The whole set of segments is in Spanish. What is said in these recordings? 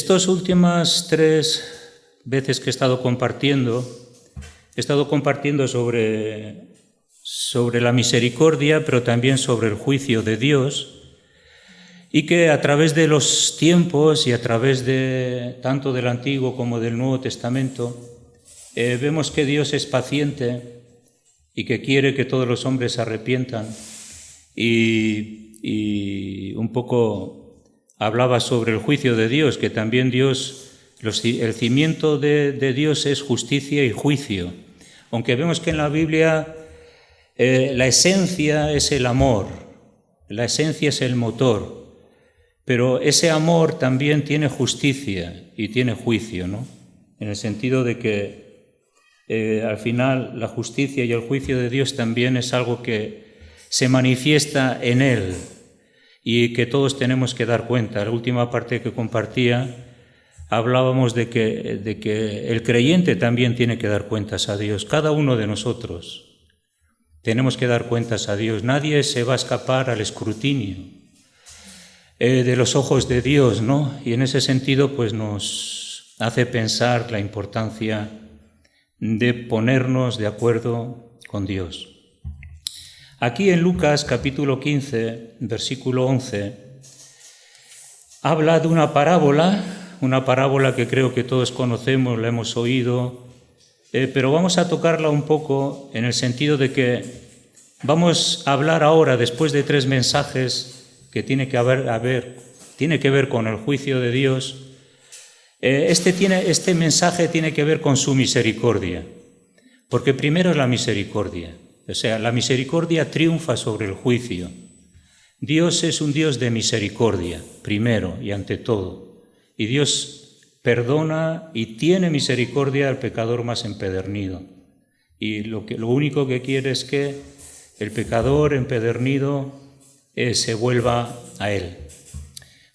Estas últimas 3 veces que he estado compartiendo sobre la misericordia, pero también sobre el juicio de Dios, y que a través de los tiempos y a través de tanto del Antiguo como del Nuevo Testamento, vemos que Dios es paciente y que quiere que todos los hombres se arrepientan, y un poco hablaba sobre el juicio de Dios, que también el cimiento de Dios es justicia y juicio, aunque vemos que en la Biblia la esencia es el amor, la esencia es el motor, pero ese amor también tiene justicia y tiene juicio, ¿no? En el sentido de que al final la justicia y el juicio de Dios también es algo que se manifiesta en Él y que todos tenemos que dar cuenta. La última parte que compartía hablábamos de que el creyente también tiene que dar cuentas a Dios. Cada uno de nosotros tenemos que dar cuentas a Dios. Nadie se va a escapar al escrutinio de los ojos de Dios, ¿no? Y en ese sentido, pues nos hace pensar la importancia de ponernos de acuerdo con Dios. Aquí en Lucas capítulo 15, versículo 11, habla de una parábola que creo que todos conocemos, la hemos oído, pero vamos a tocarla un poco en el sentido de que vamos a hablar ahora, después de 3 mensajes que tiene que ver con el juicio de Dios. Este mensaje tiene que ver con su misericordia, porque primero es la misericordia, o sea, la misericordia triunfa sobre el juicio. Dios es un Dios de misericordia, primero y ante todo, y Dios perdona y tiene misericordia al pecador más empedernido, y lo único que quiere es que el pecador empedernido se vuelva a Él.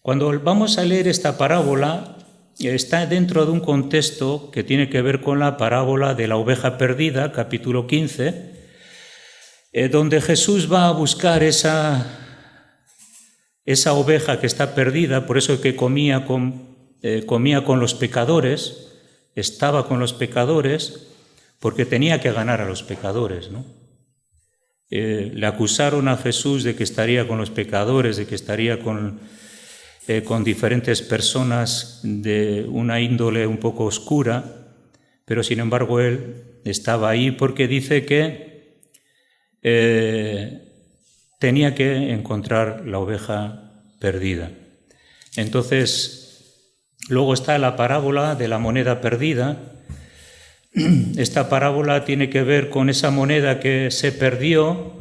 Cuando vamos a leer esta parábola, está dentro de un contexto que tiene que ver con la parábola de la oveja perdida, capítulo 15, donde Jesús va a buscar esa oveja que está perdida, por eso que comía con los pecadores, estaba con los pecadores, porque tenía que ganar a los pecadores, ¿no? Le acusaron a Jesús de que estaría con los pecadores, de que estaría con diferentes personas de una índole un poco oscura, pero sin embargo él estaba ahí porque dice que tenía que encontrar la oveja perdida. Entonces, luego está la parábola de la moneda perdida. Esta parábola tiene que ver con esa moneda que se perdió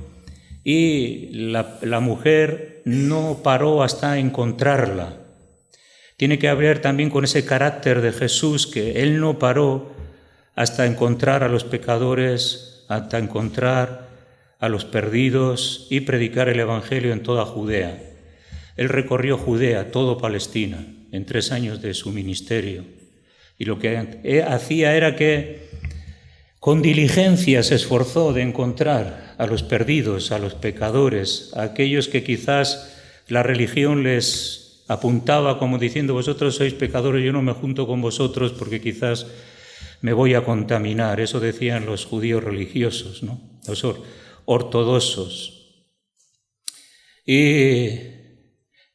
y la mujer no paró hasta encontrarla. Tiene que ver también con ese carácter de Jesús, que Él no paró hasta encontrar a los pecadores, hasta encontrar a los perdidos y predicar el Evangelio en toda Judea. Él recorrió Judea, todo Palestina, en 3 años de su ministerio. Y lo que hacía era que con diligencia se esforzó de encontrar a los perdidos, a los pecadores, a aquellos que quizás la religión les apuntaba como diciendo: vosotros sois pecadores, yo no me junto con vosotros porque quizás me voy a contaminar. Eso decían los judíos religiosos, ¿no? Los ortodoxos. Y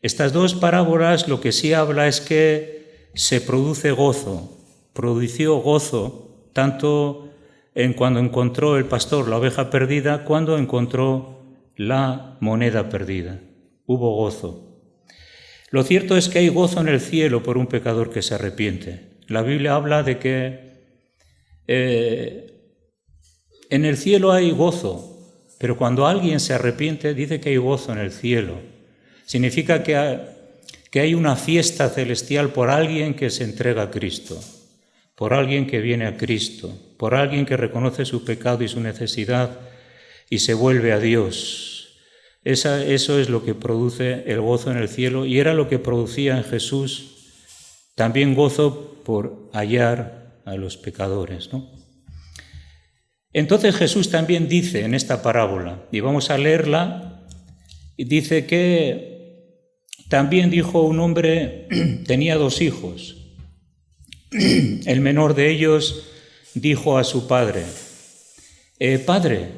estas 2 parábolas lo que sí habla es que se produce produció gozo, tanto en cuando encontró el pastor la oveja perdida, cuando encontró la moneda perdida. Hubo gozo. Lo cierto es que hay gozo en el cielo por un pecador que se arrepiente. La Biblia habla de que en el cielo hay gozo, pero cuando alguien se arrepiente dice que hay gozo en el cielo. Significa que hay una fiesta celestial por alguien que se entrega a Cristo, por alguien que viene a Cristo, por alguien que reconoce su pecado y su necesidad y se vuelve a Dios. Eso es lo que produce el gozo en el cielo, y era lo que producía en Jesús también gozo por hallar a los pecadores, ¿no? Entonces Jesús también dice en esta parábola, y vamos a leerla, y dice que también dijo un hombre, tenía 2 hijos, El menor de ellos dijo a su padre: Padre,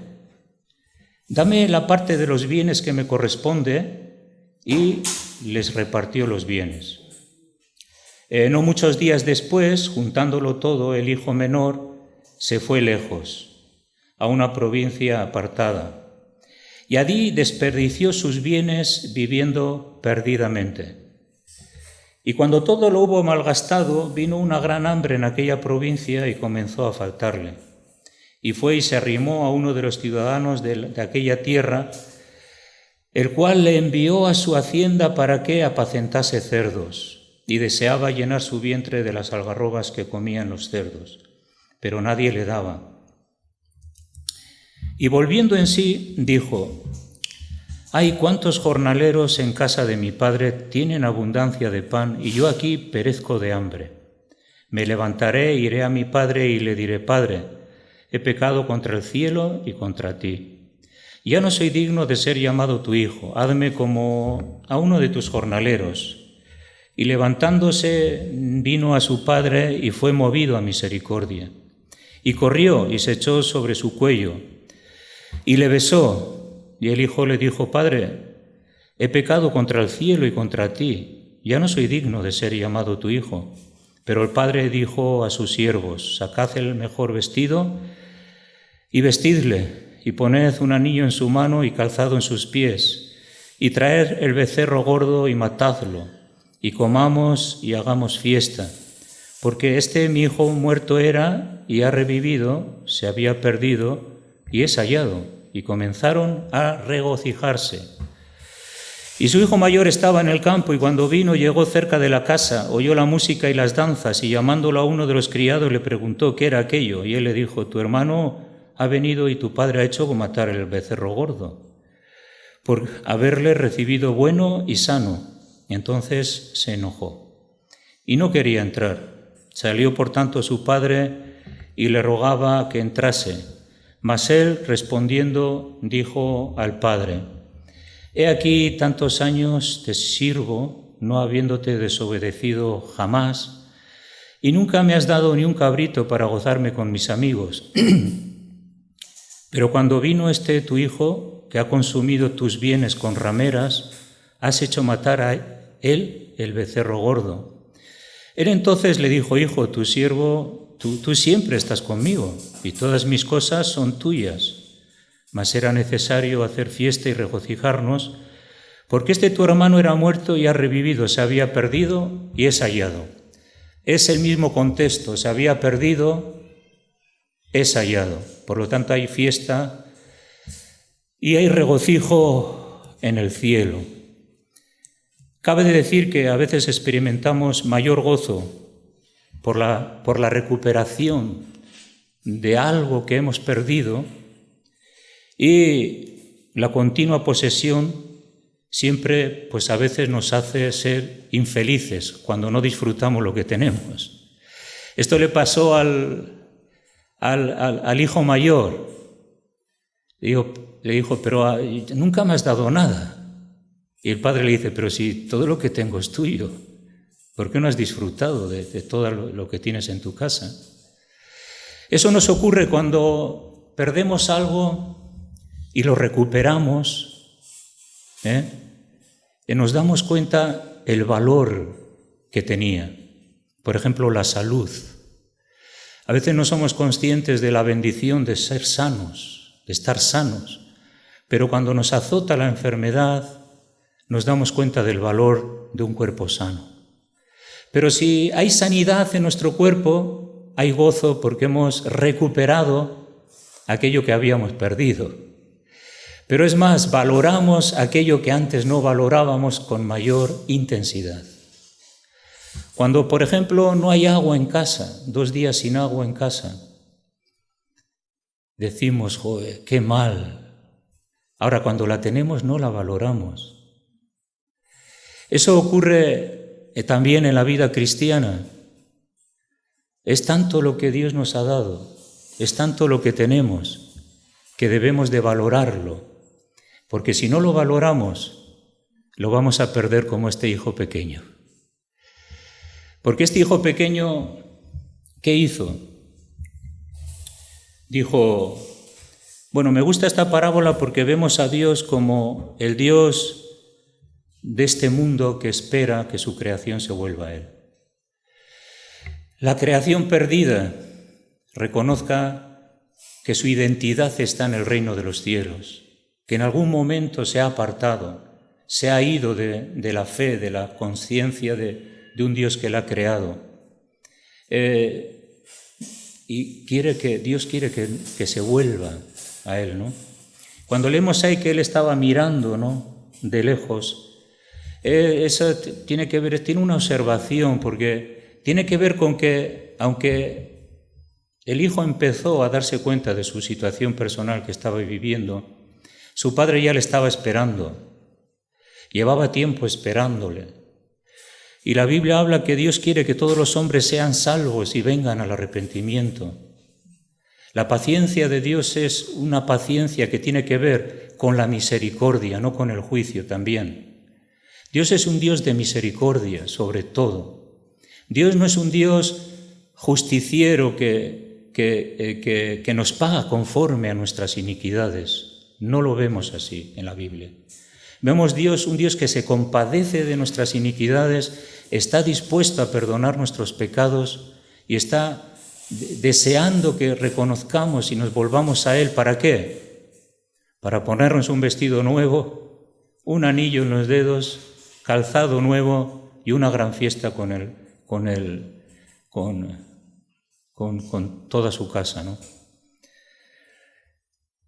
dame la parte de los bienes que me corresponde, y les repartió los bienes. No muchos días después, juntándolo todo, el hijo menor se fue lejos, a una provincia apartada, y allí desperdició sus bienes viviendo perdidamente. Y cuando todo lo hubo malgastado, vino una gran hambre en aquella provincia y comenzó a faltarle. Y fue y se arrimó a uno de los ciudadanos de aquella tierra, el cual le envió a su hacienda para que apacentase cerdos, y deseaba llenar su vientre de las algarrobas que comían los cerdos, pero nadie le daba. Y volviendo en sí, dijo: ¡ay, cuántos jornaleros en casa de mi padre tienen abundancia de pan, y yo aquí perezco de hambre! Me levantaré, iré a mi padre y le diré: Padre, he pecado contra el cielo y contra ti. Ya no soy digno de ser llamado tu hijo, hazme como a uno de tus jornaleros. Y levantándose vino a su padre y fue movido a misericordia. Y corrió y se echó sobre su cuello y le besó. Y el hijo le dijo: Padre, he pecado contra el cielo y contra ti, ya no soy digno de ser llamado tu hijo. Pero el padre dijo a sus siervos: sacad el mejor vestido y vestidle, y poned un anillo en su mano y calzado en sus pies, y traed el becerro gordo y matadlo, y comamos y hagamos fiesta, porque mi hijo muerto era y ha revivido, se había perdido y es hallado. Y comenzaron a regocijarse. Y su hijo mayor estaba en el campo, y cuando vino, llegó cerca de la casa, oyó la música y las danzas, y llamándolo a uno de los criados le preguntó qué era aquello. Y él le dijo: tu hermano ha venido y tu padre ha hecho matar el becerro gordo, por haberle recibido bueno y sano. Y entonces se enojó y no quería entrar. Salió por tanto su padre y le rogaba que entrase. Mas él, respondiendo, dijo al padre: he aquí tantos años te sirvo, no habiéndote desobedecido jamás, y nunca me has dado ni un cabrito para gozarme con mis amigos. Pero cuando vino tu hijo, que ha consumido tus bienes con rameras, has hecho matar a él el becerro gordo. Él entonces le dijo: hijo, tu siervo, tú siempre estás conmigo, y todas mis cosas son tuyas. Mas era necesario hacer fiesta y regocijarnos, porque tu hermano era muerto y ha revivido, se había perdido y es hallado. Es el mismo contexto: se había perdido, es hallado. Por lo tanto, hay fiesta y hay regocijo en el cielo. Cabe de decir que a veces experimentamos mayor gozo por la recuperación de algo que hemos perdido, y la continua posesión siempre, pues a veces nos hace ser infelices cuando no disfrutamos lo que tenemos. Esto le pasó al hijo mayor. Le dijo: pero nunca me has dado nada. Y el padre le dice: pero si todo lo que tengo es tuyo, ¿por qué no has disfrutado de todo lo que tienes en tu casa? Eso nos ocurre cuando perdemos algo y lo recuperamos, y nos damos cuenta el valor que tenía. Por ejemplo, la salud. A veces no somos conscientes de la bendición de ser sanos, de estar sanos, pero cuando nos azota la enfermedad, nos damos cuenta del valor de un cuerpo sano. Pero si hay sanidad en nuestro cuerpo, hay gozo porque hemos recuperado aquello que habíamos perdido. Pero es más, valoramos aquello que antes no valorábamos con mayor intensidad. Cuando, por ejemplo, no hay agua en casa, 2 días sin agua en casa, decimos: joder, qué mal. Ahora, cuando la tenemos, no la valoramos. Eso ocurre también en la vida cristiana. Es tanto lo que Dios nos ha dado, es tanto lo que tenemos, que debemos de valorarlo, porque si no lo valoramos, lo vamos a perder como este hijo pequeño. Porque este hijo pequeño ¿Qué hizo? Dijo, bueno, me gusta esta parábola porque vemos a Dios como el Dios de este mundo que espera que su creación se vuelva a Él. La creación perdida reconozca que su identidad está en el reino de los cielos, que en algún momento se ha apartado, se ha ido de la fe, de la conciencia de un Dios que la ha creado. Y Dios quiere que se vuelva a Él, ¿no? Cuando leemos ahí que Él estaba mirando, ¿no?, de lejos, eso tiene una observación, porque tiene que ver con que, aunque el hijo empezó a darse cuenta de su situación personal que estaba viviendo, su padre ya le estaba esperando, llevaba tiempo esperándole. Y la Biblia habla que Dios quiere que todos los hombres sean salvos y vengan al arrepentimiento. La paciencia de Dios es una paciencia que tiene que ver con la misericordia, no con el juicio también. Dios es un Dios de misericordia, sobre todo. Dios no es un Dios justiciero que nos paga conforme a nuestras iniquidades. No lo vemos así en la Biblia. Vemos un Dios que se compadece de nuestras iniquidades, está dispuesto a perdonar nuestros pecados y está deseando que reconozcamos y nos volvamos a Él. ¿Para qué? Para ponernos un vestido nuevo, un anillo en los dedos, calzado nuevo y una gran fiesta con toda su casa, ¿no?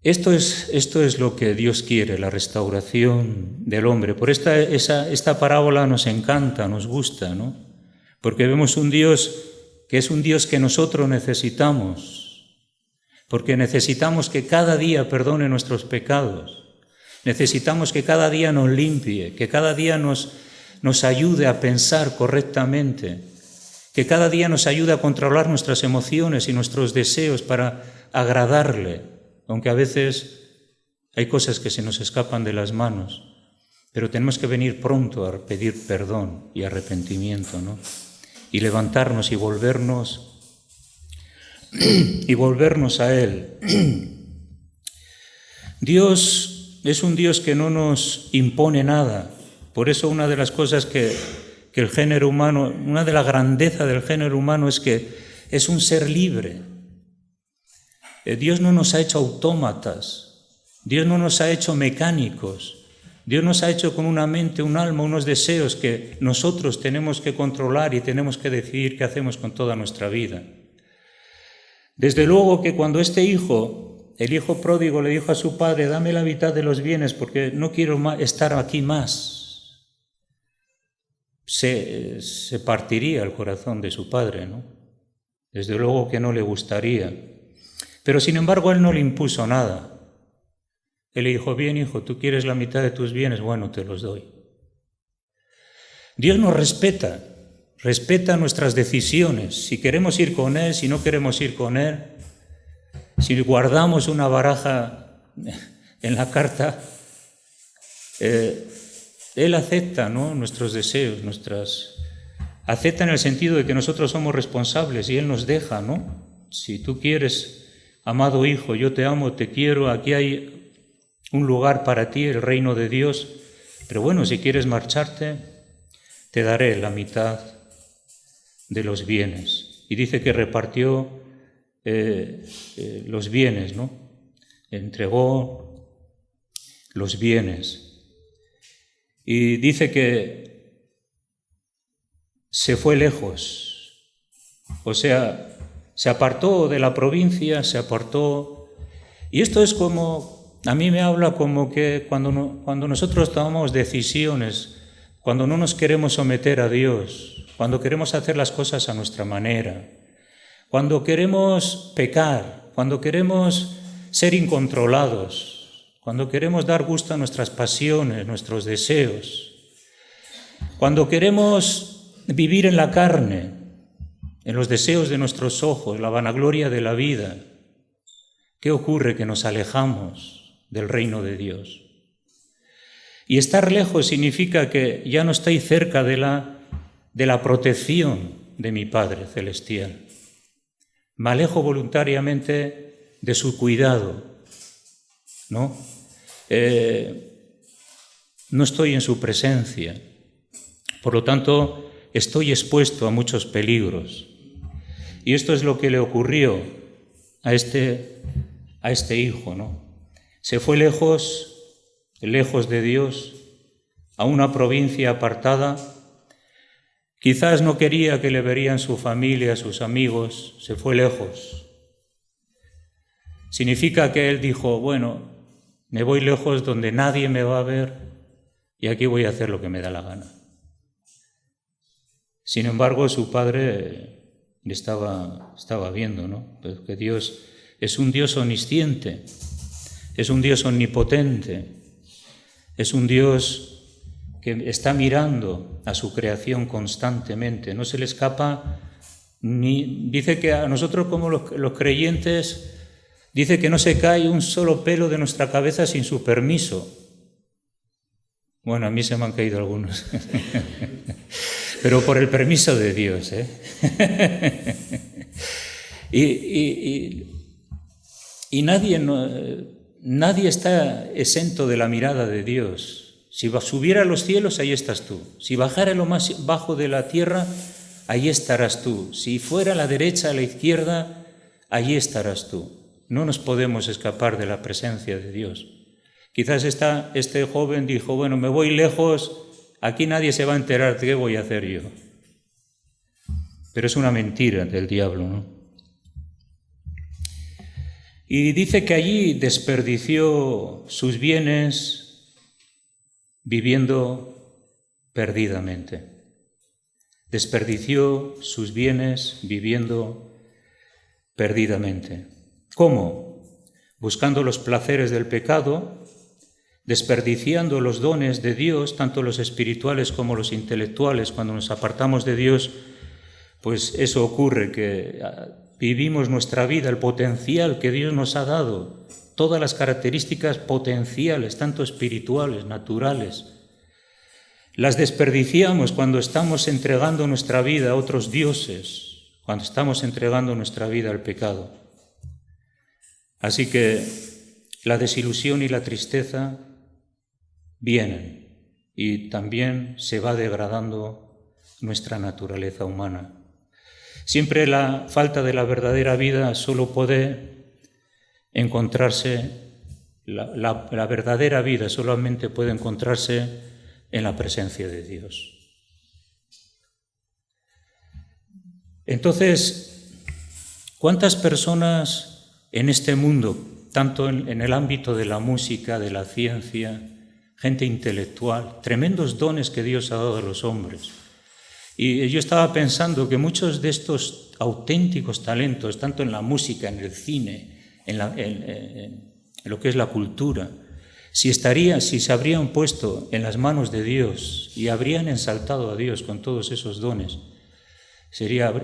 Esto es lo que Dios quiere, la restauración del hombre. Por esta parábola nos encanta, nos gusta, ¿no? Porque vemos un Dios que es un Dios que nosotros necesitamos, porque necesitamos que cada día perdone nuestros pecados, necesitamos que cada día nos limpie, que cada día nos ayude a pensar correctamente, que cada día nos ayude a controlar nuestras emociones y nuestros deseos para agradarle. Aunque a veces hay cosas que se nos escapan de las manos, pero tenemos que venir pronto a pedir perdón y arrepentimiento, ¿no? Y levantarnos y volvernos a Él. Dios es un Dios que no nos impone nada. Por eso una de las cosas que el género humano, una de las grandezas del género humano es que es un ser libre. Dios no nos ha hecho autómatas, Dios no nos ha hecho mecánicos, Dios nos ha hecho con una mente, un alma, unos deseos que nosotros tenemos que controlar y tenemos que decidir qué hacemos con toda nuestra vida. Desde luego que cuando el hijo pródigo le dijo a su padre, dame la mitad de los bienes porque no quiero estar aquí más, se partiría el corazón de su padre, ¿no? Desde luego que no le gustaría. Pero sin embargo él no le impuso nada. Él le dijo, bien hijo, tú quieres la mitad de tus bienes, bueno, te los doy. Dios nos respeta nuestras decisiones, si queremos ir con Él, si no queremos ir con Él, si guardamos una baraja en la carta, Él acepta, ¿no?, nuestros deseos, acepta en el sentido de que nosotros somos responsables y Él nos deja, ¿no? Si tú quieres, amado hijo, yo te amo, te quiero, aquí hay un lugar para ti, el reino de Dios, pero bueno, si quieres marcharte, te daré la mitad de los bienes. Y dice que repartió los bienes, ¿no? Entregó los bienes. Y dice que se fue lejos, o sea, se apartó de la provincia, se apartó. Y esto es como, a mí me habla como que cuando nosotros tomamos decisiones, cuando no nos queremos someter a Dios, cuando queremos hacer las cosas a nuestra manera, cuando queremos pecar, cuando queremos ser incontrolados, cuando queremos dar gusto a nuestras pasiones, nuestros deseos, cuando queremos vivir en la carne, en los deseos de nuestros ojos, la vanagloria de la vida, ¿qué ocurre? Que nos alejamos del reino de Dios. Y estar lejos significa que ya no estoy cerca de la protección de mi Padre Celestial. me alejo voluntariamente de su cuidado, ¿no? No estoy en su presencia. Por lo tanto, estoy expuesto a muchos peligros. Y esto es lo que le ocurrió a este hijo, ¿no? Se fue lejos de Dios, a una provincia apartada. Quizás no quería que le verían su familia, sus amigos, se fue lejos. Significa que él dijo, bueno, me voy lejos donde nadie me va a ver y aquí voy a hacer lo que me da la gana. Sin embargo, su padre le estaba viendo, ¿no? Pues que Dios es un Dios omnisciente, es un Dios omnipotente, es un Dios que está mirando a su creación constantemente, no se le escapa ni... Dice que a nosotros como los creyentes, dice que no se cae un solo pelo de nuestra cabeza sin su permiso. Bueno, a mí se me han caído algunos, pero por el permiso de Dios, ¿eh? Y nadie está exento de la mirada de Dios. Si subiera a los cielos, ahí estás tú. Si bajara lo más bajo de la tierra, ahí estarás tú. Si fuera a la derecha, a la izquierda, allí estarás tú. No nos podemos escapar de la presencia de Dios. Quizás este joven dijo, bueno, me voy lejos, aquí nadie se va a enterar de qué voy a hacer yo. Pero es una mentira del diablo, ¿no? Y dice que allí desperdició sus bienes viviendo perdidamente. Desperdició sus bienes viviendo perdidamente. ¿Cómo? Buscando los placeres del pecado, desperdiciando los dones de Dios, tanto los espirituales como los intelectuales. Cuando nos apartamos de Dios, pues eso ocurre, que vivimos nuestra vida, el potencial que Dios nos ha dado, todas las características potenciales, tanto espirituales, naturales, las desperdiciamos cuando estamos entregando nuestra vida a otros dioses, cuando estamos entregando nuestra vida al pecado. Así que la desilusión y la tristeza vienen y también se va degradando nuestra naturaleza humana. Siempre la falta de la verdadera vida solo puede encontrarse, la verdadera vida solamente puede encontrarse en la presencia de Dios. Entonces, ¿cuántas personas en este mundo, tanto en el ámbito de la música, de la ciencia, gente intelectual, tremendos dones que Dios ha dado a los hombres? Y yo estaba pensando que muchos de estos auténticos talentos, tanto en la música, en el cine, en lo que es la cultura, si se habrían puesto en las manos de Dios y habrían ensaltado a Dios con todos esos dones,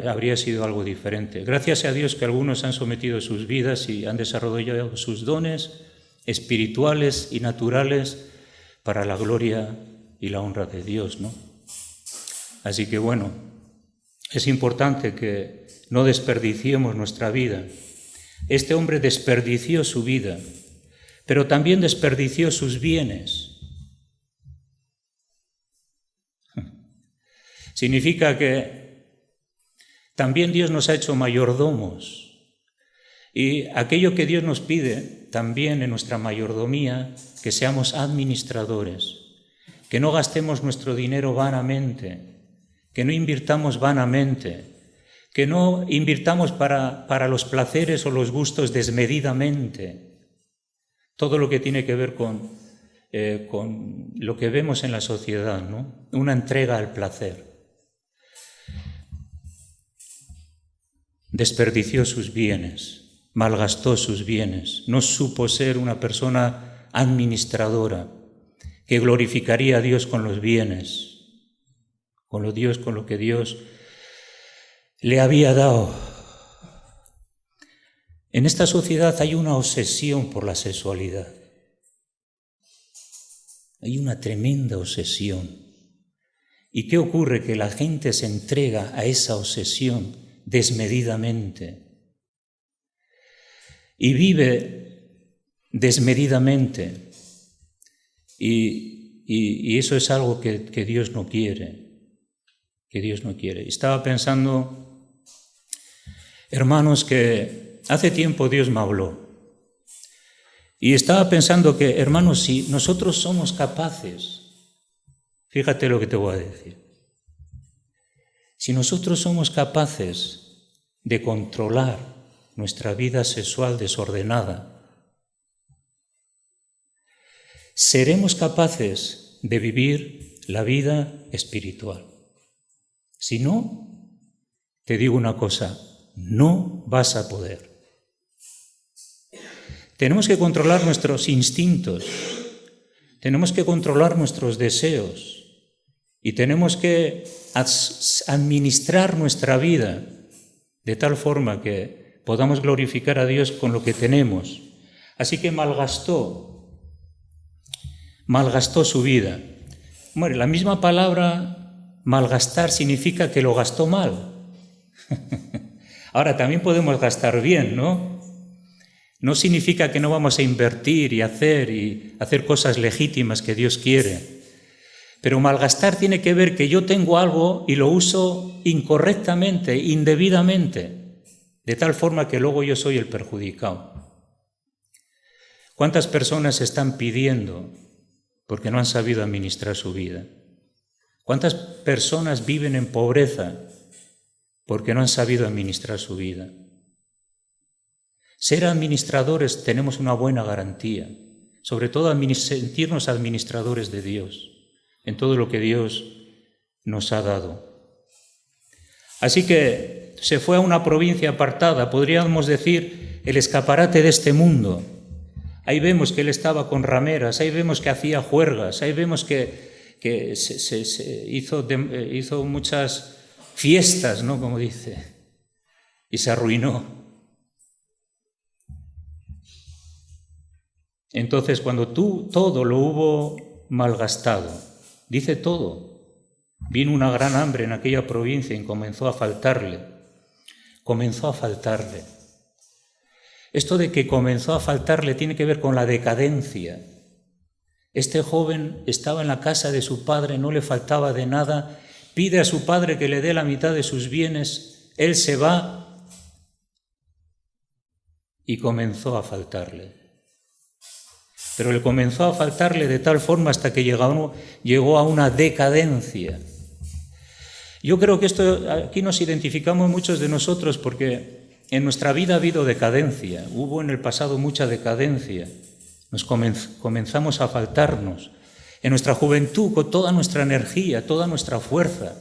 habría sido algo diferente. Gracias a Dios que algunos han sometido sus vidas y han desarrollado sus dones espirituales y naturales para la gloria y la honra de Dios, ¿no? Así que bueno, es importante que no desperdiciemos nuestra vida. Este hombre desperdició su vida, pero también desperdició sus bienes. Significa que también Dios nos ha hecho mayordomos. Y aquello que Dios nos pide también en nuestra mayordomía, que seamos administradores, que no gastemos nuestro dinero vanamente, que no invirtamos vanamente, que no invirtamos para los placeres o los gustos desmedidamente. Todo lo que tiene que ver con lo que vemos en la sociedad, ¿no? Una entrega al placer. Desperdició sus bienes, malgastó sus bienes, no supo ser una persona administradora que glorificaría a Dios con los bienes, con lo que Dios le había dado. En esta sociedad hay una obsesión por la sexualidad. Hay una tremenda obsesión. ¿Y qué ocurre? Que la gente se entrega a esa obsesión desmedidamente. y vive desmedidamente. Y eso es algo que Dios no quiere, que Dios no quiere. Estaba pensando, hermanos, que hace tiempo Dios me habló. Y estaba pensando que, hermanos, si nosotros somos capaces, fíjate lo que te voy a decir, si nosotros somos capaces de controlar nuestra vida sexual desordenada, seremos capaces de vivir la vida espiritual. Si no, te digo una cosa, no vas a poder. Tenemos que controlar nuestros instintos, tenemos que controlar nuestros deseos y tenemos que administrar nuestra vida de tal forma que podamos glorificar a Dios con lo que tenemos. Así que malgastó su vida. Bueno, la misma palabra malgastar significa que lo gastó mal. Ahora, también podemos gastar bien, ¿no? No significa que no vamos a invertir y hacer cosas legítimas que Dios quiere. Pero malgastar tiene que ver que yo tengo algo y lo uso incorrectamente, indebidamente, de tal forma que luego yo soy el perjudicado. ¿Cuántas personas están pidiendo porque no han sabido administrar su vida? ¿Cuántas personas viven en pobreza porque no han sabido administrar su vida? Ser administradores tenemos una buena garantía, sobre todo sentirnos administradores de Dios, en todo lo que Dios nos ha dado. Así que se fue a una provincia apartada, podríamos decir, el escaparate de este mundo. Ahí vemos que él estaba con rameras, ahí vemos que hacía juergas, ahí vemos que se hizo muchas fiestas, ¿no? Como dice, y se arruinó. Entonces, cuando todo lo hubo malgastado, dice todo, vino una gran hambre en aquella provincia y comenzó a faltarle. Esto de que comenzó a faltarle tiene que ver con la decadencia. Este joven estaba en la casa de su padre, no le faltaba de nada, pide a su padre que le dé la mitad de sus bienes, él se va y comenzó a faltarle. Pero él comenzó a faltarle de tal forma hasta que llegó a una decadencia. Yo creo que aquí nos identificamos muchos de nosotros porque en nuestra vida ha habido decadencia, hubo en el pasado mucha decadencia, comenzamos a faltarnos. En nuestra juventud, con toda nuestra energía, toda nuestra fuerza,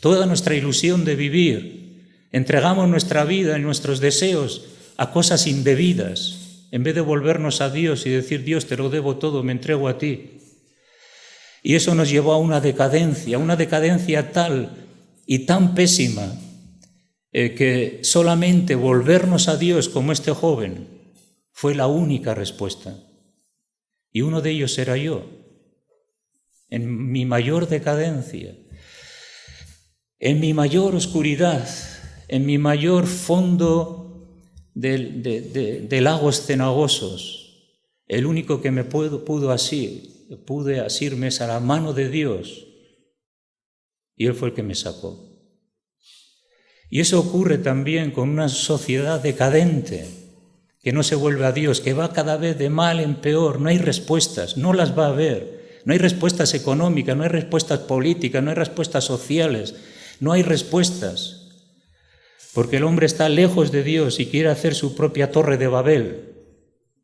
toda nuestra ilusión de vivir, entregamos nuestra vida y nuestros deseos a cosas indebidas, en vez de volvernos a Dios y decir, Dios, te lo debo todo, me entrego a ti. Y eso nos llevó a una decadencia tal y tan pésima, que solamente volvernos a Dios como este joven fue la única respuesta. Y uno de ellos era yo, en mi mayor decadencia, en mi mayor oscuridad, en mi mayor fondo de lagos cenagosos. El único que me pude asirme es a la mano de Dios, y Él fue el que me sacó. Y eso ocurre también con una sociedad decadente, que no se vuelve a Dios, que va cada vez de mal en peor, no hay respuestas, no las va a haber, no hay respuestas económicas, no hay respuestas políticas, no hay respuestas sociales, no hay respuestas. Porque el hombre está lejos de Dios y quiere hacer su propia torre de Babel,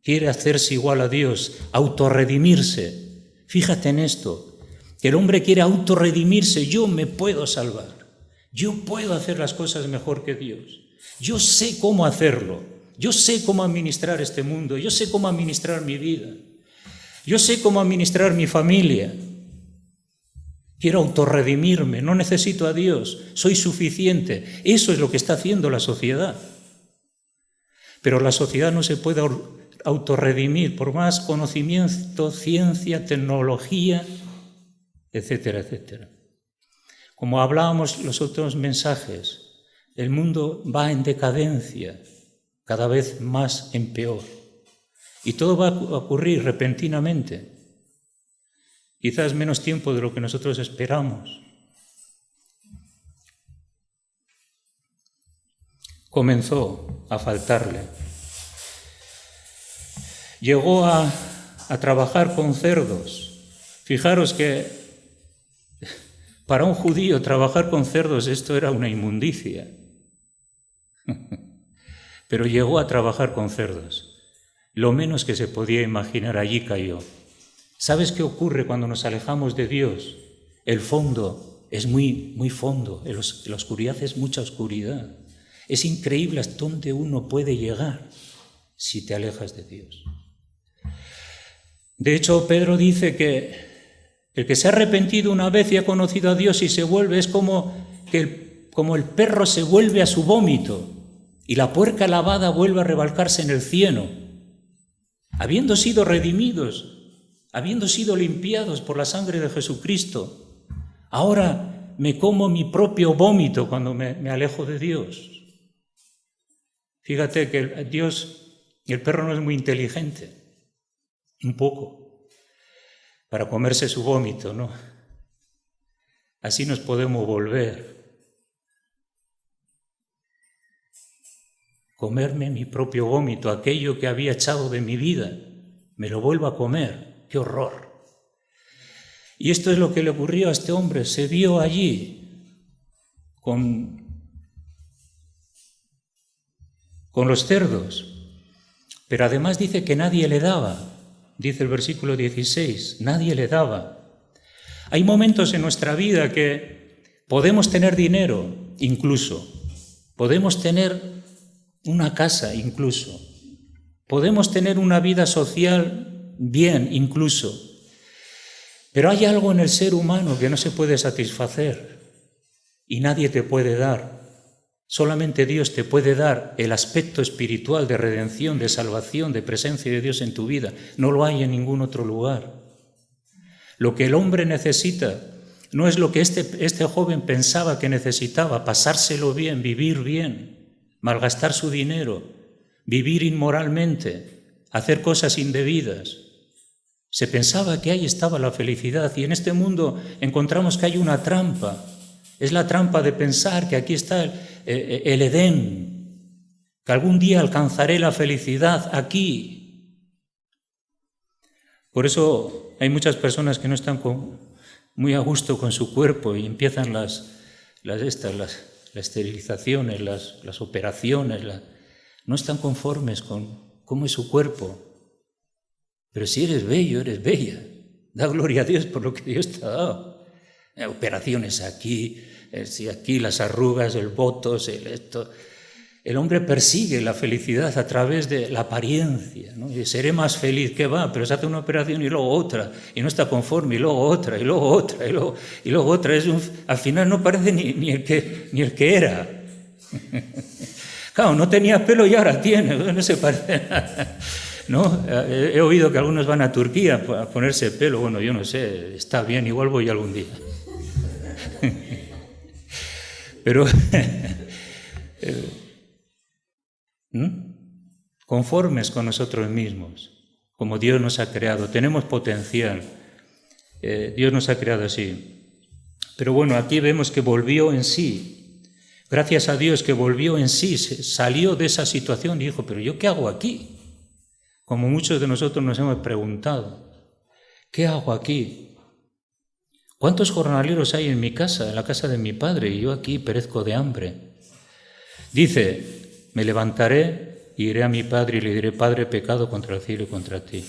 quiere hacerse igual a Dios, autorredimirse. Fíjate en esto, que el hombre quiere autorredimirse, yo me puedo salvar, yo puedo hacer las cosas mejor que Dios, yo sé cómo hacerlo, yo sé cómo administrar este mundo, yo sé cómo administrar mi vida, yo sé cómo administrar mi familia. Quiero autorredimirme, no necesito a Dios, soy suficiente. Eso es lo que está haciendo la sociedad. Pero la sociedad no se puede autorredimir por más conocimiento, ciencia, tecnología, etcétera, etcétera. Como hablábamos los otros mensajes, el mundo va en decadencia, cada vez más en peor. Y todo va a ocurrir repentinamente, quizás menos tiempo de lo que nosotros esperamos. Comenzó a faltarle. Llegó a trabajar con cerdos. Fijaros que para un judío trabajar con cerdos esto era una inmundicia. Pero llegó a trabajar con cerdos. Lo menos que se podía imaginar, allí cayó. ¿Sabes qué ocurre cuando nos alejamos de Dios? El fondo es muy, muy fondo. En la oscuridad es mucha oscuridad. Es increíble hasta dónde uno puede llegar si te alejas de Dios. De hecho, Pedro dice que el que se ha arrepentido una vez y ha conocido a Dios y se vuelve es como el perro se vuelve a su vómito y la puerca lavada vuelve a revolcarse en el cieno. Habiendo sido redimidos, habiendo sido limpiados por la sangre de Jesucristo, ahora me como mi propio vómito cuando me alejo de Dios. Fíjate que el perro no es muy inteligente, un poco, para comerse su vómito, ¿no? Así nos podemos volver. Comerme mi propio vómito, aquello que había echado de mi vida, me lo vuelvo a comer. ¡Qué horror! Y esto es lo que le ocurrió a este hombre. Se vio allí con los cerdos, pero además dice que nadie le daba. Dice el versículo 16, nadie le daba. Hay momentos en nuestra vida que podemos tener dinero, incluso. Podemos tener una casa, incluso. Podemos tener una vida social bien, incluso. Pero hay algo en el ser humano que no se puede satisfacer y nadie te puede dar. Solamente Dios te puede dar el aspecto espiritual de redención, de salvación, de presencia de Dios en tu vida. No lo hay en ningún otro lugar. Lo que el hombre necesita no es lo que este joven pensaba que necesitaba: pasárselo bien, vivir bien, malgastar su dinero, vivir inmoralmente, hacer cosas indebidas. Se pensaba que ahí estaba la felicidad y en este mundo encontramos que hay una trampa. Es la trampa de pensar que aquí está el Edén, que algún día alcanzaré la felicidad aquí. Por eso hay muchas personas que no están muy a gusto con su cuerpo y empiezan las esterilizaciones, las operaciones, no están conformes con cómo es su cuerpo. Pero si eres bello, eres bella. Da gloria a Dios por lo que Dios te ha dado. Operaciones aquí, aquí las arrugas, el botox, esto. El hombre persigue la felicidad a través de la apariencia, ¿no? Y seré más feliz, ¿qué va? Pero se hace una operación y luego otra, y no está conforme, y luego otra, y luego otra, y luego otra. Al final no parece ni el que era. Claro, no tenía pelo y ahora tiene, no se parece nada. ¿No? He oído que algunos van a Turquía a ponerse pelo. Bueno, yo no sé, está bien, igual voy algún día. Pero conformes con nosotros mismos, como Dios nos ha creado. Tenemos potencial. Dios nos ha creado así. Pero bueno, aquí vemos que volvió en sí. Gracias a Dios que volvió en sí, salió de esa situación y dijo: ¿pero yo qué hago aquí? Como muchos de nosotros nos hemos preguntado, ¿qué hago aquí? ¿Cuántos jornaleros hay en mi casa, en la casa de mi padre, y yo aquí perezco de hambre? Dice: me levantaré y iré a mi padre y le diré: Padre, he pecado contra el cielo y contra ti.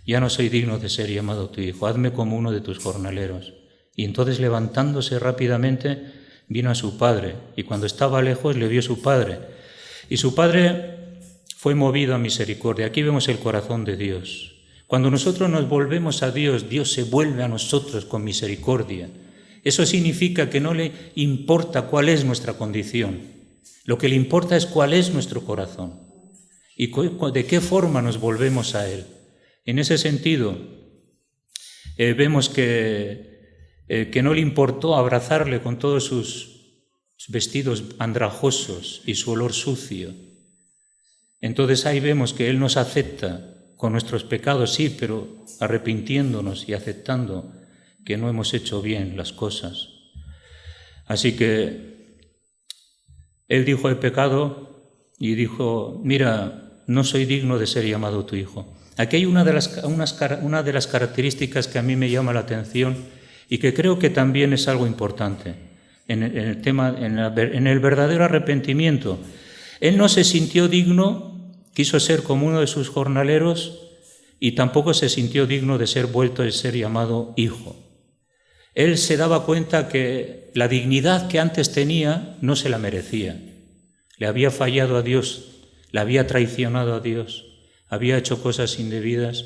Ya no soy digno de ser llamado tu hijo, hazme como uno de tus jornaleros. Y entonces, levantándose rápidamente, vino a su padre, y cuando estaba lejos le vio su padre. Y su padre fue movido a misericordia. Aquí vemos el corazón de Dios. Cuando nosotros nos volvemos a Dios, Dios se vuelve a nosotros con misericordia. Eso significa que no le importa cuál es nuestra condición. Lo que le importa es cuál es nuestro corazón y de qué forma nos volvemos a Él. En ese sentido, vemos que no le importó abrazarle con todos sus vestidos andrajosos y su olor sucio. Entonces ahí vemos que Él nos acepta con nuestros pecados, sí, pero arrepintiéndonos y aceptando que no hemos hecho bien las cosas. Así que Él dijo el pecado y dijo, mira, no soy digno de ser llamado tu hijo. Aquí hay una de las características que a mí me llama la atención y que creo que también es algo importante en el verdadero arrepentimiento. Él no se sintió digno, quiso ser como uno de sus jornaleros y tampoco se sintió digno de ser vuelto a ser llamado hijo. Él se daba cuenta que la dignidad que antes tenía no se la merecía. Le había fallado a Dios, le había traicionado a Dios, había hecho cosas indebidas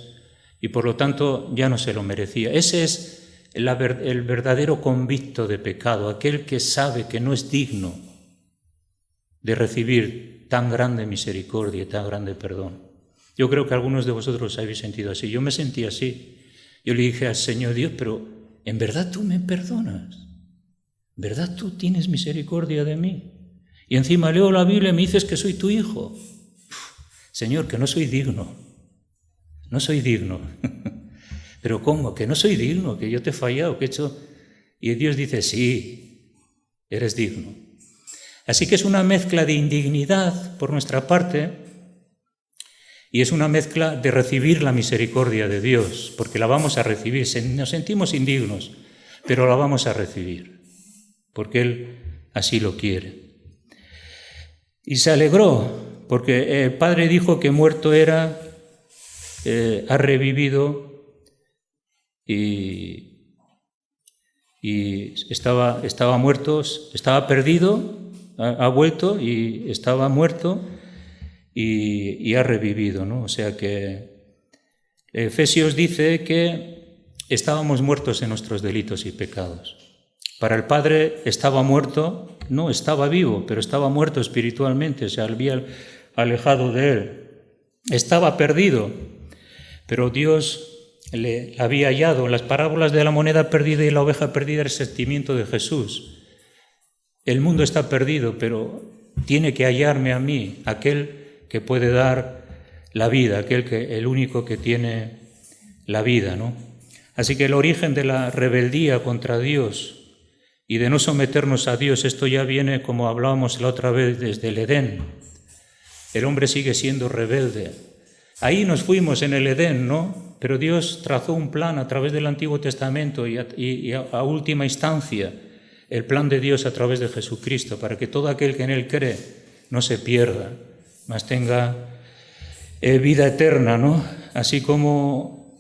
y por lo tanto ya no se lo merecía. Ese es el verdadero convicto de pecado, aquel que sabe que no es digno de recibir tan grande misericordia y tan grande perdón. Yo creo que algunos de vosotros os habéis sentido así. Yo me sentí así. Yo le dije al Señor, Dios, pero ¿en verdad tú me perdonas? ¿En verdad tú tienes misericordia de mí? Y encima leo la Biblia y me dices que soy tu hijo. Señor, que no soy digno. No soy digno. Pero ¿cómo? Que no soy digno, que yo te he fallado, que he hecho... Y Dios dice, sí, eres digno. Así que es una mezcla de indignidad por nuestra parte y es una mezcla de recibir la misericordia de Dios, porque la vamos a recibir. Nos sentimos indignos, pero la vamos a recibir, porque Él así lo quiere. Y se alegró, porque el Padre dijo que muerto era, ha revivido y estaba muerto, estaba perdido, ha vuelto y estaba muerto y ha revivido, ¿no? O sea que Efesios dice que estábamos muertos en nuestros delitos y pecados. Para el Padre estaba muerto, no, estaba vivo, pero estaba muerto espiritualmente, se había alejado de Él. Estaba perdido, pero Dios le había hallado. En las parábolas de la moneda perdida y la oveja perdida, el sentimiento de Jesús. El mundo está perdido, pero tiene que hallarme a mí, aquel que puede dar la vida, el único que tiene la vida, ¿no? Así que el origen de la rebeldía contra Dios y de no someternos a Dios, esto ya viene, como hablábamos la otra vez, desde el Edén. El hombre sigue siendo rebelde. Ahí nos fuimos en el Edén, ¿no? Pero Dios trazó un plan a través del Antiguo Testamento y a última instancia el plan de Dios a través de Jesucristo, para que todo aquel que en Él cree no se pierda, mas tenga vida eterna, ¿no? Así como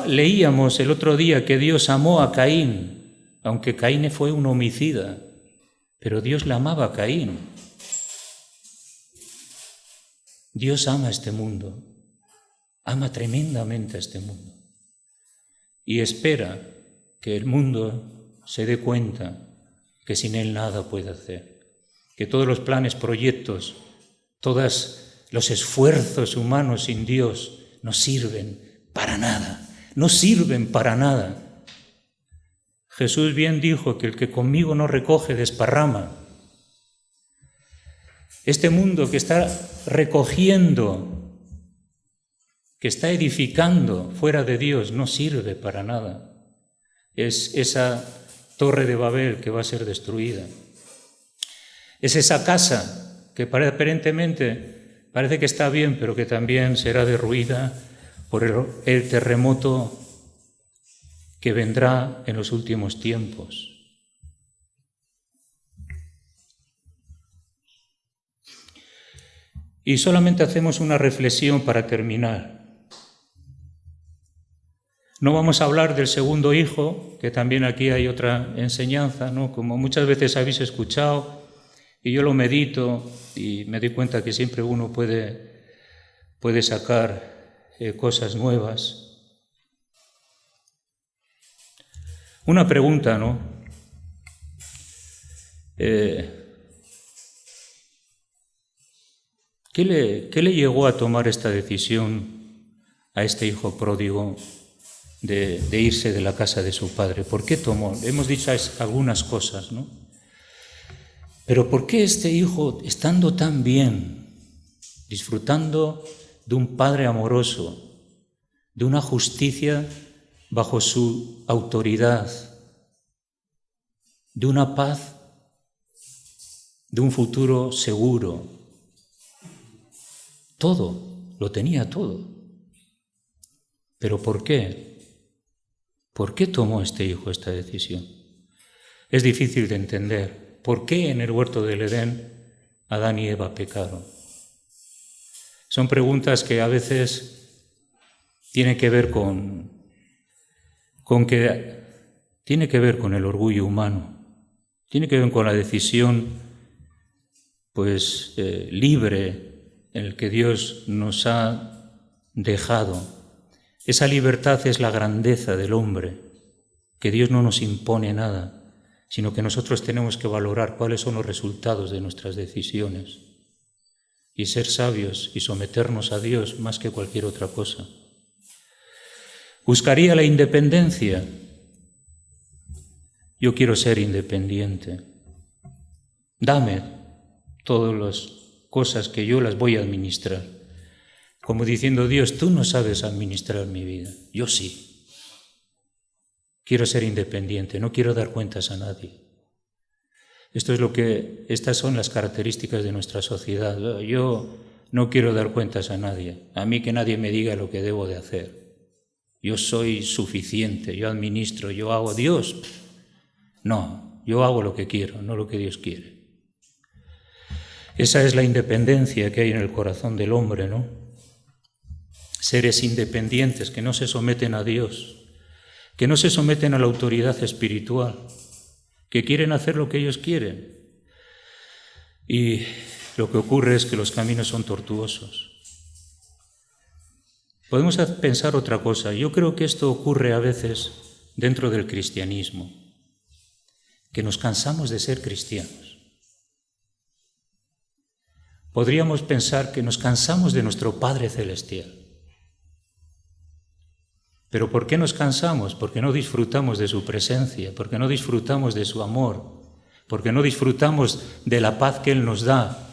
leíamos el otro día que Dios amó a Caín, aunque Caín fue un homicida, pero Dios le amaba a Caín. Dios ama a este mundo, ama tremendamente a este mundo y espera que el mundo se dé cuenta que sin Él nada puede hacer, que todos los planes, proyectos, todos los esfuerzos humanos sin Dios no sirven para nada, no sirven para nada. Jesús bien dijo que el que conmigo no recoge desparrama. Este mundo que está recogiendo, que está edificando fuera de Dios, no sirve para nada. Es esa torre de Babel que va a ser destruida. Es esa casa que aparentemente parece que está bien, pero que también será derruida por el terremoto que vendrá en los últimos tiempos. Y solamente hacemos una reflexión para terminar. No vamos a hablar del segundo hijo, que también aquí hay otra enseñanza, ¿no? Como muchas veces habéis escuchado, y yo lo medito y me doy cuenta que siempre uno puede sacar cosas nuevas. Una pregunta, ¿no? ¿Qué le llegó a tomar esta decisión a este hijo pródigo de irse de la casa de su padre? ¿Por qué tomó? Hemos dicho algunas cosas, ¿no? Pero ¿por qué este hijo, estando tan bien, disfrutando de un Padre amoroso, de una justicia bajo su autoridad, de una paz, de un futuro seguro. Todo, lo tenía todo. ¿Pero por qué? ¿Por qué tomó este hijo esta decisión? Es difícil de entender. ¿Por qué en el huerto del Edén Adán y Eva pecaron? Son preguntas que a veces tienen que ver tiene que ver con el orgullo humano, tiene que ver con la decisión libre en el que Dios nos ha dejado. Esa libertad es la grandeza del hombre, que Dios no nos impone nada, sino que nosotros tenemos que valorar cuáles son los resultados de nuestras decisiones y ser sabios y someternos a Dios más que cualquier otra cosa. ¿Buscaría la independencia? Yo quiero ser independiente. Dame todas las cosas que yo las voy a administrar. Como diciendo, Dios, tú no sabes administrar mi vida, yo sí. Quiero ser independiente, no quiero dar cuentas a nadie. Estas son las características de nuestra sociedad. Yo no quiero dar cuentas a nadie. A mí que nadie me diga lo que debo de hacer. Yo soy suficiente, yo administro, yo hago. Dios, no, yo hago lo que quiero, no lo que Dios quiere. Esa es la independencia que hay en el corazón del hombre, ¿no? Seres independientes que no se someten a Dios, que no se someten a la autoridad espiritual, que quieren hacer lo que ellos quieren. Y lo que ocurre es que los caminos son tortuosos. Podemos pensar otra cosa. Yo creo que esto ocurre a veces dentro del cristianismo, que nos cansamos de ser cristianos. Podríamos pensar que nos cansamos de nuestro Padre Celestial. ¿Pero por qué nos cansamos? Porque no disfrutamos de su presencia, porque no disfrutamos de su amor, porque no disfrutamos de la paz que Él nos da,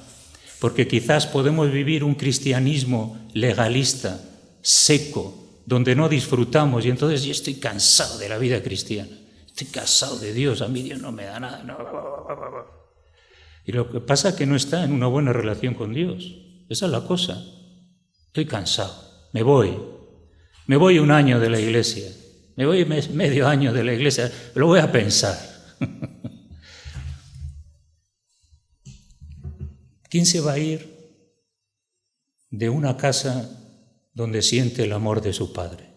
porque quizás podemos vivir un cristianismo legalista, seco, donde no disfrutamos, y entonces yo estoy cansado de la vida cristiana, estoy cansado de Dios, a mí Dios no me da nada. No. Y lo que pasa es que no está en una buena relación con Dios, esa es la cosa. Estoy cansado, me voy un año de la iglesia, me voy medio año de la iglesia, lo voy a pensar. ¿Quién se va a ir de una casa donde siente el amor de su padre?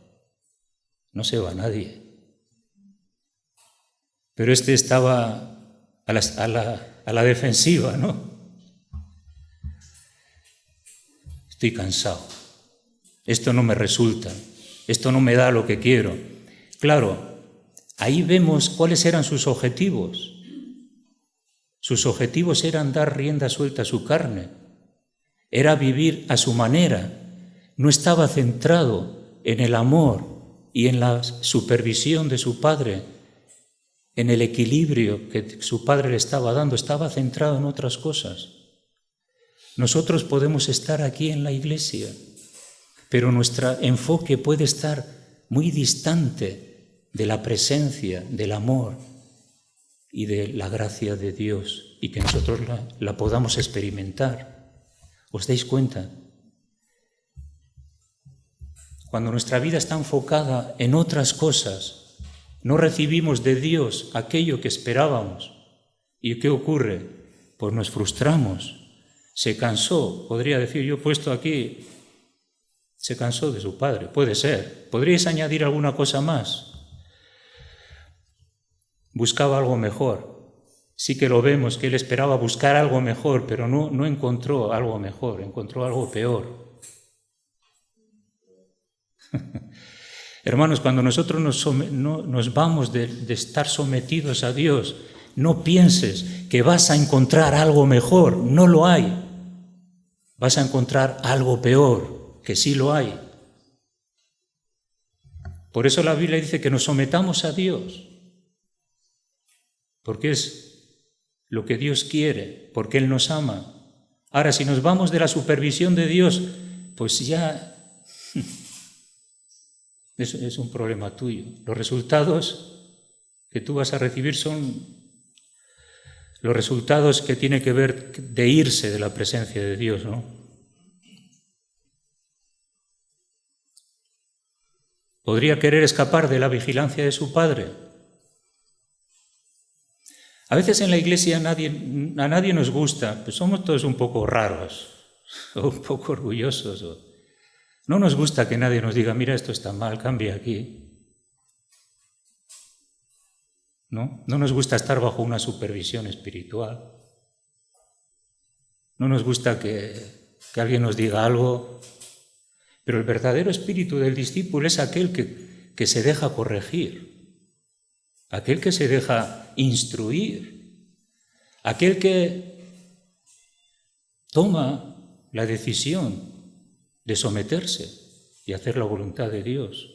No se va nadie. Pero este estaba a la defensiva, ¿no? Estoy cansado. Esto no me resulta. Esto no me da lo que quiero. Claro, ahí vemos cuáles eran sus objetivos. Sus objetivos eran dar rienda suelta a su carne. Era vivir a su manera. No estaba centrado en el amor y en la supervisión de su padre, en el equilibrio que su padre le estaba dando. Estaba centrado en otras cosas. Nosotros podemos estar aquí en la iglesia, pero nuestro enfoque puede estar muy distante de la presencia, del amor y de la gracia de Dios, y que nosotros la podamos experimentar. ¿Os dais cuenta? Cuando nuestra vida está enfocada en otras cosas, no recibimos de Dios aquello que esperábamos. ¿Y qué ocurre? Pues nos frustramos. Se cansó, podría decir, yo he puesto aquí, se cansó de su padre, puede ser. ¿Podríais añadir alguna cosa más? Buscaba algo mejor. Sí que lo vemos, que él esperaba buscar algo mejor, pero no encontró algo mejor, encontró algo peor. Hermanos, cuando nosotros nos vamos de estar sometidos a Dios, no pienses que vas a encontrar algo mejor, no lo hay. Vas a encontrar algo peor, que sí lo hay. Por eso la Biblia dice que nos sometamos a Dios, porque es lo que Dios quiere, porque Él nos ama. Ahora, si nos vamos de la supervisión de Dios, pues ya es un problema tuyo. Los resultados que tú vas a recibir son los resultados que tienen que ver de irse de la presencia de Dios, ¿no? ¿Podría querer escapar de la vigilancia de su Padre? A veces en la iglesia a nadie nos gusta, pues somos todos un poco raros, o un poco orgullosos. No nos gusta que nadie nos diga, mira, esto está mal, cambia aquí. ¿No? No nos gusta estar bajo una supervisión espiritual. No nos gusta que alguien nos diga algo. Pero el verdadero espíritu del discípulo es aquel que se deja corregir, aquel que se deja instruir, aquel que toma la decisión de someterse y hacer la voluntad de Dios.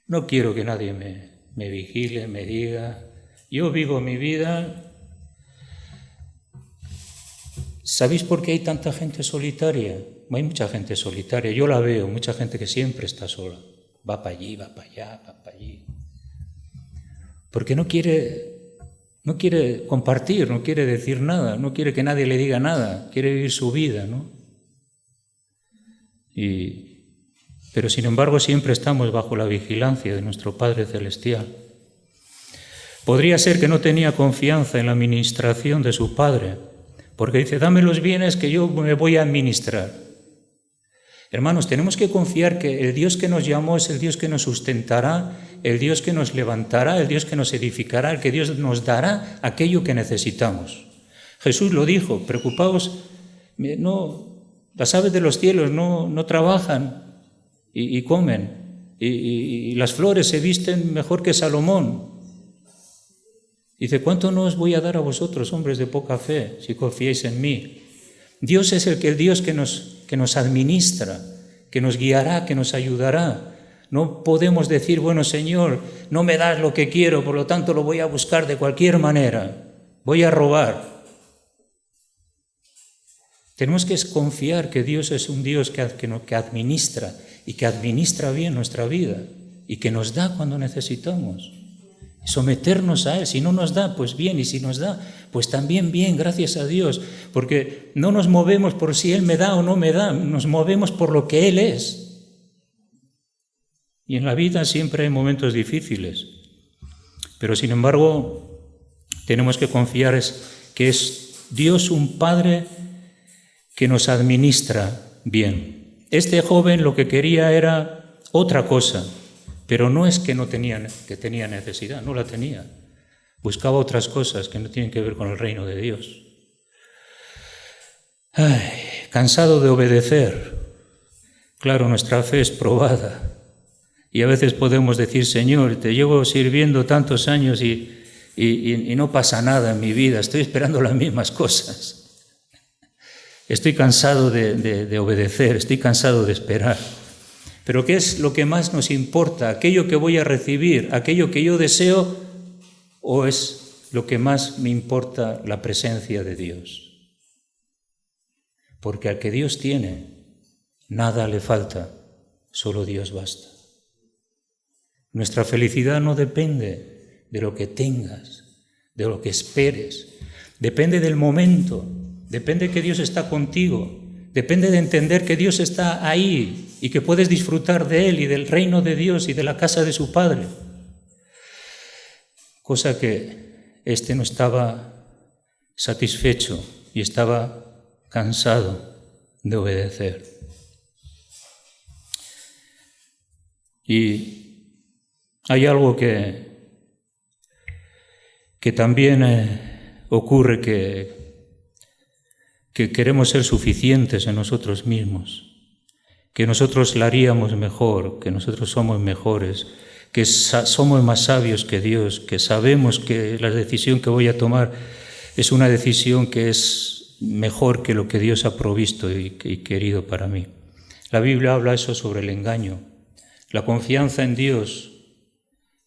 No quiero que nadie me vigile, me diga, yo vivo mi vida. ¿Sabéis por qué hay tanta gente solitaria? Hay mucha gente solitaria, yo la veo, mucha gente que siempre está sola. Va para allí, va para allá, va para allí. Porque no quiere compartir, no quiere decir nada, no quiere que nadie le diga nada, quiere vivir su vida, ¿no? Pero sin embargo siempre estamos bajo la vigilancia de nuestro Padre Celestial. Podría ser que no tenía confianza en la administración de su Padre, porque dice, dame los bienes que yo me voy a administrar. Hermanos, tenemos que confiar que el Dios que nos llamó es el Dios que nos sustentará, el Dios que nos levantará, el Dios que nos edificará, el que Dios nos dará aquello que necesitamos. Jesús lo dijo, preocupaos, las aves de los cielos no trabajan y comen, y las flores se visten mejor que Salomón. Dice, ¿cuánto no os voy a dar a vosotros, hombres de poca fe, si confiáis en mí? Dios es el Dios que nos administra, que nos guiará, que nos ayudará. No podemos decir, bueno, Señor, no me das lo que quiero, por lo tanto lo voy a buscar de cualquier manera, voy a robar. Tenemos que confiar que Dios es un Dios que administra y que administra bien nuestra vida y que nos da cuando necesitamos. Someternos a Él, si no nos da, pues bien, y si nos da, pues también bien, gracias a Dios, porque no nos movemos por si Él me da o no me da, nos movemos por lo que Él es. Y en la vida siempre hay momentos difíciles, pero sin embargo tenemos que confiar que es Dios un Padre que nos administra bien. Este joven lo que quería era otra cosa, pero no es que tenía necesidad, no la tenía. Buscaba otras cosas que no tienen que ver con el reino de Dios. Cansado de obedecer. Claro, nuestra fe es probada. Y a veces podemos decir, Señor, te llevo sirviendo tantos años y no pasa nada en mi vida, estoy esperando las mismas cosas. Estoy cansado de obedecer, estoy cansado de esperar. Pero ¿qué es lo que más nos importa? ¿Aquello que voy a recibir? ¿Aquello que yo deseo? ¿O es lo que más me importa la presencia de Dios? Porque al que Dios tiene, nada le falta, solo Dios basta. Nuestra felicidad no depende de lo que tengas, de lo que esperes. Depende del momento, depende que Dios está contigo, depende de entender que Dios está ahí y que puedes disfrutar de Él y del reino de Dios y de la casa de su Padre. Cosa que este no estaba satisfecho y estaba cansado de obedecer. Y hay algo que también ocurre, que queremos ser suficientes en nosotros mismos, que nosotros la haríamos mejor, que nosotros somos mejores, que somos más sabios que Dios, que sabemos que la decisión que voy a tomar es una decisión que es mejor que lo que Dios ha provisto y querido para mí. La Biblia habla eso sobre el engaño. La confianza en Dios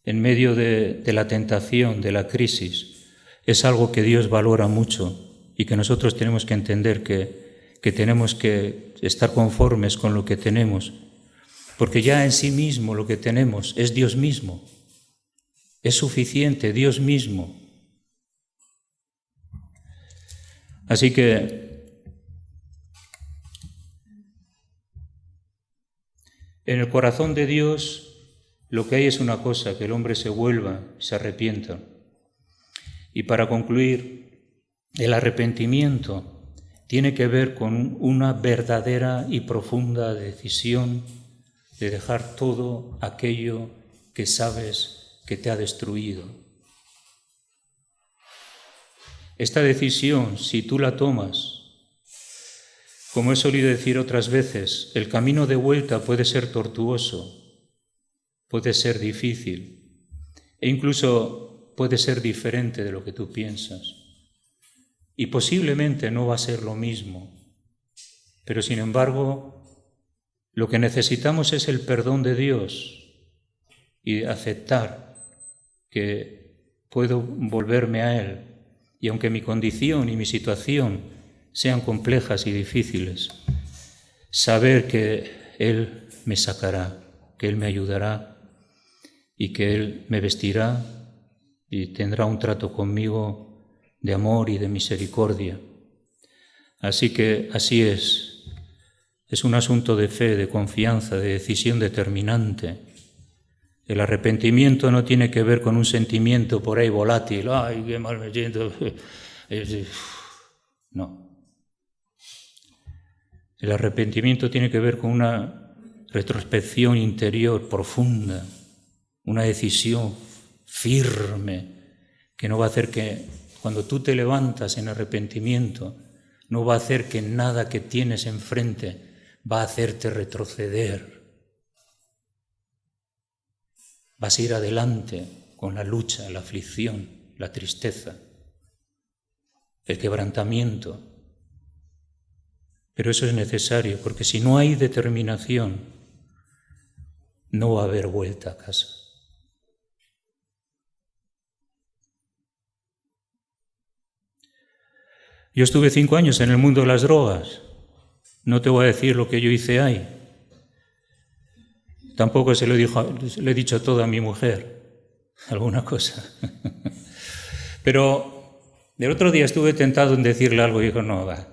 en medio de la tentación, de la crisis, es algo que Dios valora mucho y que nosotros tenemos que entender que tenemos que estar conformes con lo que tenemos, porque ya en sí mismo lo que tenemos es Dios mismo, es suficiente, Dios mismo. Así que en el corazón de Dios lo que hay es una cosa, que el hombre se vuelva, se arrepienta. Y para concluir, el arrepentimiento tiene que ver con una verdadera y profunda decisión de dejar todo aquello que sabes que te ha destruido. Esta decisión, si tú la tomas, como he solido decir otras veces, el camino de vuelta puede ser tortuoso, puede ser difícil e incluso puede ser diferente de lo que tú piensas. Y posiblemente no va a ser lo mismo, pero sin embargo, lo que necesitamos es el perdón de Dios y aceptar que puedo volverme a Él. Y aunque mi condición y mi situación sean complejas y difíciles, saber que Él me sacará, que Él me ayudará y que Él me vestirá y tendrá un trato conmigo de amor y de misericordia. Así que así es un asunto de fe, de confianza, de decisión determinante. El arrepentimiento no tiene que ver con un sentimiento por ahí volátil, ¡ay, qué mal me siento! No. El arrepentimiento tiene que ver con una retrospección interior profunda, una decisión firme, que no va a hacer que, cuando tú te levantas en arrepentimiento, no va a hacer que nada que tienes enfrente va a hacerte retroceder. Vas a ir adelante con la lucha, la aflicción, la tristeza, el quebrantamiento. Pero eso es necesario, porque si no hay determinación, no va a haber vuelta a casa. Yo estuve 5 años en el mundo de las drogas. No te voy a decir lo que yo hice ahí. Tampoco le he dicho todo a mi mujer, alguna cosa. Pero el otro día estuve tentado en decirle algo y dijo, no, va,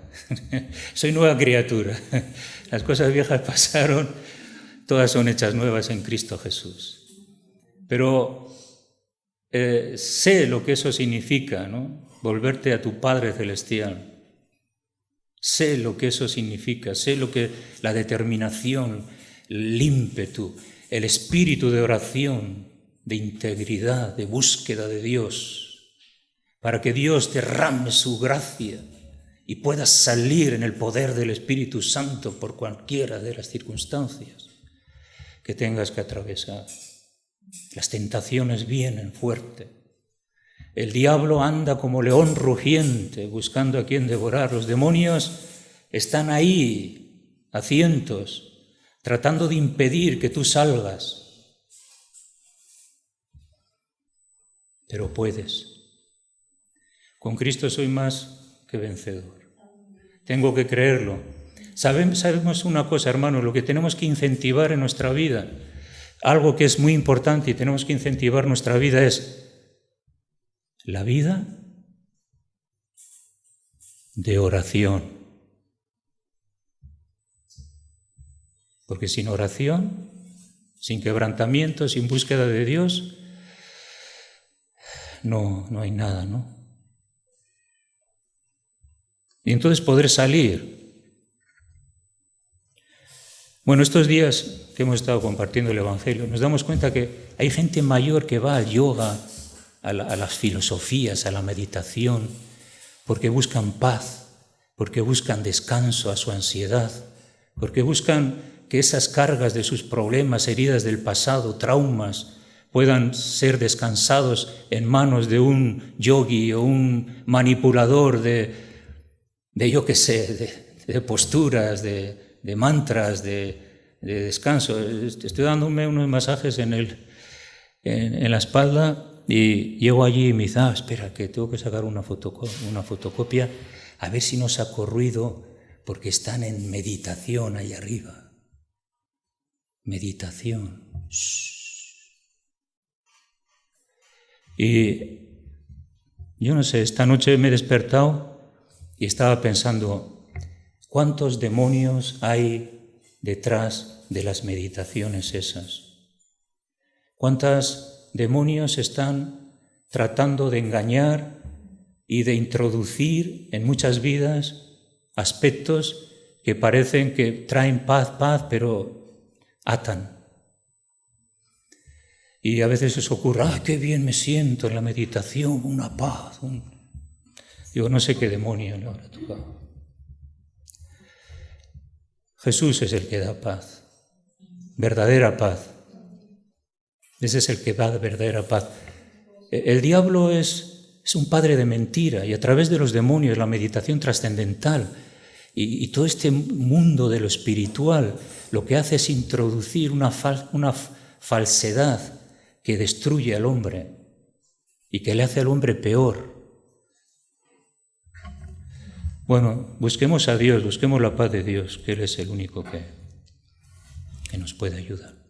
soy nueva criatura. Las cosas viejas pasaron, todas son hechas nuevas en Cristo Jesús. Pero sé lo que eso significa, ¿no? Volverte a tu Padre Celestial. Sé lo que eso significa, sé lo que la determinación, el ímpetu, el espíritu de oración, de integridad, de búsqueda de Dios, para que Dios derrame su gracia y puedas salir en el poder del Espíritu Santo por cualquiera de las circunstancias que tengas que atravesar. Las tentaciones vienen fuerte. El diablo anda como león rugiente buscando a quien devorar. Los demonios están ahí a cientos, tratando de impedir que tú salgas. Pero puedes. Con Cristo soy más que vencedor. Tengo que creerlo. Sabemos una cosa, hermanos, lo que tenemos que incentivar en nuestra vida, algo que es muy importante y tenemos que incentivar nuestra vida es la vida de oración. Porque sin oración, sin quebrantamiento, sin búsqueda de Dios, no hay nada, ¿no? Y entonces poder salir. Bueno, estos días que hemos estado compartiendo el Evangelio, nos damos cuenta que hay gente mayor que va al yoga, a las filosofías, a la meditación, porque buscan paz, porque buscan descanso a su ansiedad, porque buscan que esas cargas de sus problemas, heridas del pasado, traumas, puedan ser descansados en manos de un yogi o un manipulador de yo qué sé, de posturas, de mantras, de descanso. Estoy dándome unos masajes en la espalda y llego allí y me dice, espera, que tengo que sacar una fotocopia a ver si no saco ruido porque están en meditación ahí arriba. Meditación. Y yo no sé, esta noche me he despertado y estaba pensando, ¿cuántos demonios hay detrás de las meditaciones esas? ¿Cuántos demonios están tratando de engañar y de introducir en muchas vidas aspectos que parecen que traen paz, pero atan? Y a veces os ocurre, ¡ay, qué bien me siento en la meditación! Una paz. Digo, no sé qué demonio le habrá tocado. Jesús es el que da paz, verdadera paz. Ese es el que da verdadera paz. El diablo es un padre de mentira y a través de los demonios, la meditación trascendental y todo este mundo de lo espiritual, lo que hace es introducir una falsedad que destruye al hombre y que le hace al hombre peor. Bueno, busquemos a Dios, busquemos la paz de Dios, que Él es el único que nos puede ayudar.